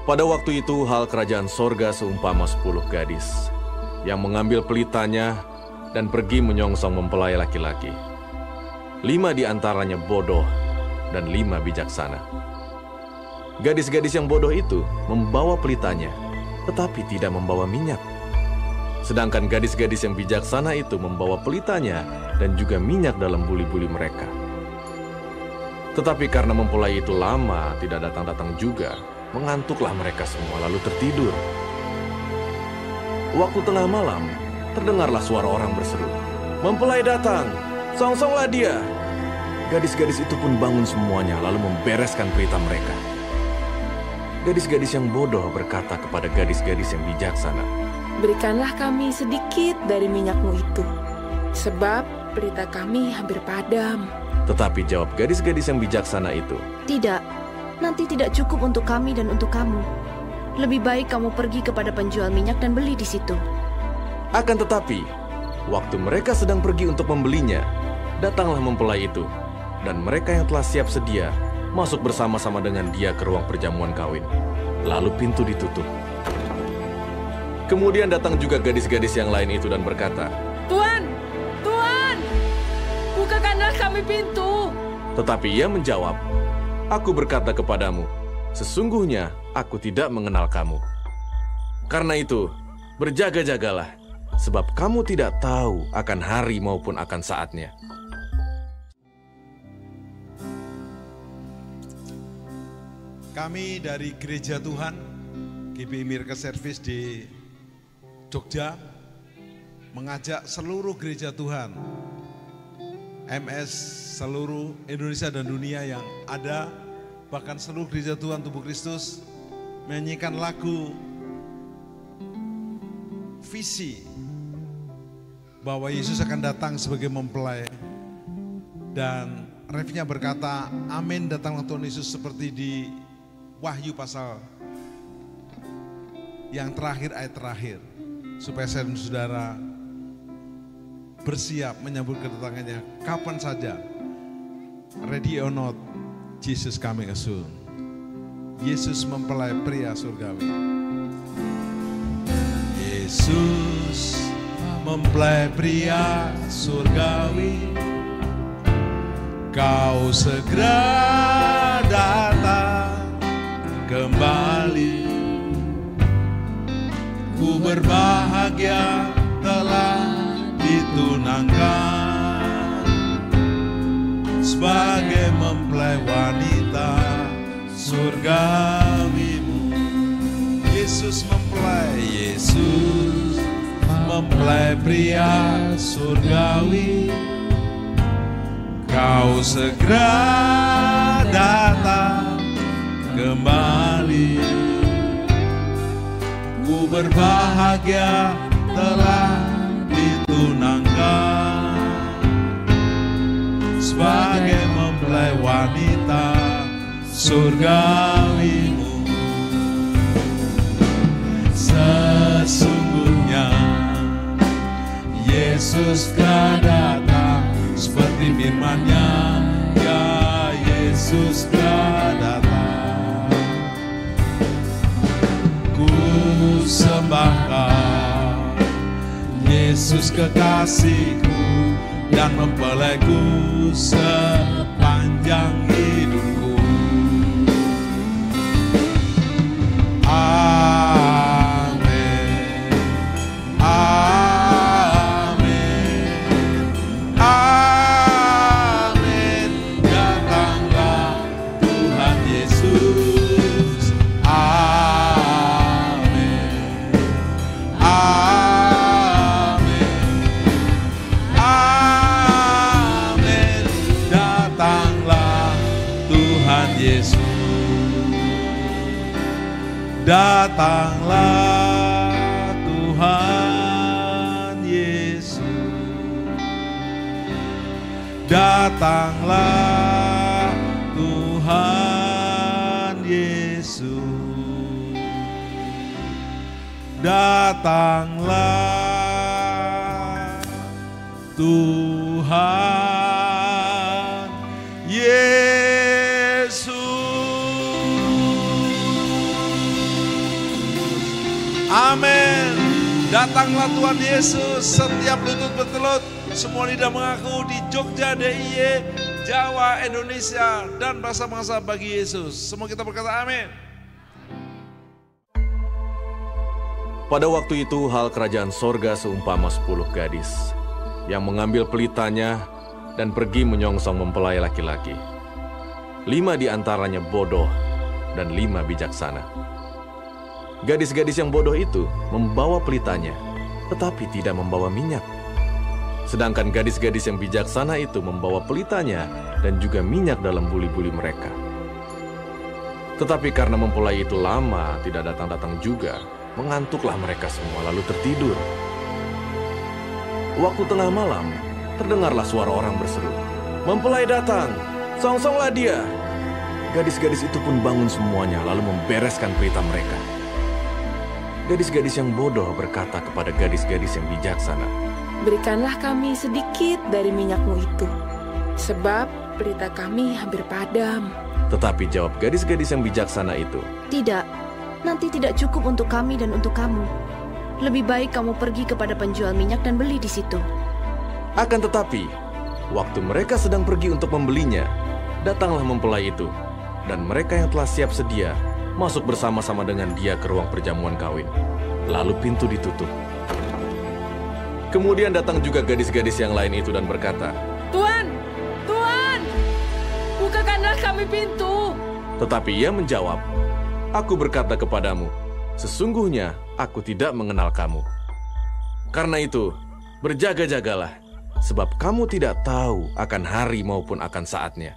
Pada waktu itu hal kerajaan sorga seumpama 10 gadis yang mengambil pelitanya dan pergi menyongsong mempelai laki-laki. 5 di antaranya bodoh dan 5 bijaksana. Gadis-gadis yang bodoh itu membawa pelitanya, tetapi tidak membawa minyak. Sedangkan gadis-gadis yang bijaksana itu membawa pelitanya dan juga minyak dalam buli-buli mereka. Tetapi karena mempelai itu lama tidak datang-datang juga, mengantuklah mereka semua lalu tertidur. Waktu tengah malam, terdengarlah suara orang berseru, "Mempelai datang, songsonglah dia." Gadis-gadis itu pun bangun semuanya lalu membereskan pelita mereka. Gadis-gadis yang bodoh berkata kepada gadis-gadis yang bijaksana, "Berikanlah kami sedikit dari minyakmu itu, sebab pelita kami hampir padam." Tetapi jawab gadis-gadis yang bijaksana itu, "Tidak, nanti tidak cukup untuk kami dan untuk kamu. Lebih baik kamu pergi kepada penjual minyak dan beli di situ." Akan tetapi, waktu mereka sedang pergi untuk membelinya, datanglah mempelai itu, dan mereka yang telah siap sedia masuk bersama-sama dengan dia ke ruang perjamuan kawin. Lalu pintu ditutup. Kemudian datang juga gadis-gadis yang lain itu dan berkata, "Tuan, Tuan, bukakanlah kami pintu." Tetapi ia menjawab, "Aku berkata kepadamu, sesungguhnya aku tidak mengenal kamu. Karena itu, berjaga-jagalah, sebab kamu tidak tahu akan hari maupun akan saatnya." Kami dari Gereja Tuhan, GBI Miracle Service di Jogja, mengajak seluruh gereja Tuhan, MS seluruh Indonesia dan dunia yang ada, bahkan seluruh gereja Tuhan Tubuh Kristus, menyanyikan lagu visi bahwa Yesus akan datang sebagai mempelai. Dan refnya berkata, "Amin, datanglah Tuhan Yesus," seperti di Wahyu pasal yang terakhir, ayat terakhir, supaya saya dan saudara bersiap menyambut kedatangannya kapan saja. Ready or not, Jesus coming soon. Yesus mempelai pria surgawi. Yesus mempelai pria surgawi, Kau segera datang kembali. Ku berbahagia telah ditunangkan sebagai mempelai wanita surgawimu. Yesus mempelai pria surgawi, Kau segera datang kembali. Ku berbahagia telah ditunangkan sebagai mempelai wanita surgawimu. Sesungguhnya Yesus telah datang seperti firman-Nya, ya Yesus telah datang. Ku sembah Kau, Yesus kekasihku dan mempelaiku sepanjang hidupku. Amin, amin, amin. Datanglah Tuhan Yesus. Amin, amin, amin. Datanglah Tuhan Yesus. Datanglah Tuhan Yesus. Datanglah Tuhan Yesus. Datanglah Tuhan Yesus. Datanglah Tuhan Yesus, setiap lutut bertelut, semua lidah mengaku di Jogja, DIY, Jawa, Indonesia, dan bangsa-bangsa bagi Yesus. Semua kita berkata amin. Pada waktu itu hal kerajaan sorga seumpama 10 gadis yang mengambil pelitanya dan pergi menyongsong mempelai laki-laki. 5 di antaranya bodoh dan 5 bijaksana. Gadis-gadis yang bodoh itu membawa pelitanya, tetapi tidak membawa minyak. Sedangkan gadis-gadis yang bijaksana itu membawa pelitanya dan juga minyak dalam buli-buli mereka. Tetapi karena mempelai itu lama tidak datang-datang juga, mengantuklah mereka semua lalu tertidur. Waktu tengah malam, terdengarlah suara orang berseru, "Mempelai datang, songsonglah dia." Gadis-gadis itu pun bangun semuanya lalu membereskan pelita mereka. Gadis-gadis yang bodoh berkata kepada gadis-gadis yang bijaksana, "Berikanlah kami sedikit dari minyakmu itu, sebab pelita kami hampir padam." Tetapi jawab gadis-gadis yang bijaksana itu, Tidak, nanti tidak cukup untuk kami dan untuk kamu. Lebih baik kamu pergi kepada penjual minyak dan beli di situ. akan tetapi, waktu mereka sedang pergi untuk membelinya, datanglah mempelai itu, dan mereka yang telah siap sedia masuk bersama-sama dengan dia ke ruang perjamuan kawin. Lalu pintu ditutup. Kemudian datang juga gadis-gadis yang lain itu dan berkata, "Tuan, Tuan, bukakanlah kami pintu." tetapi ia menjawab, "Aku berkata kepadamu, sesungguhnya aku tidak mengenal kamu. Karena itu, berjaga-jagalah, sebab kamu tidak tahu akan hari maupun akan saatnya."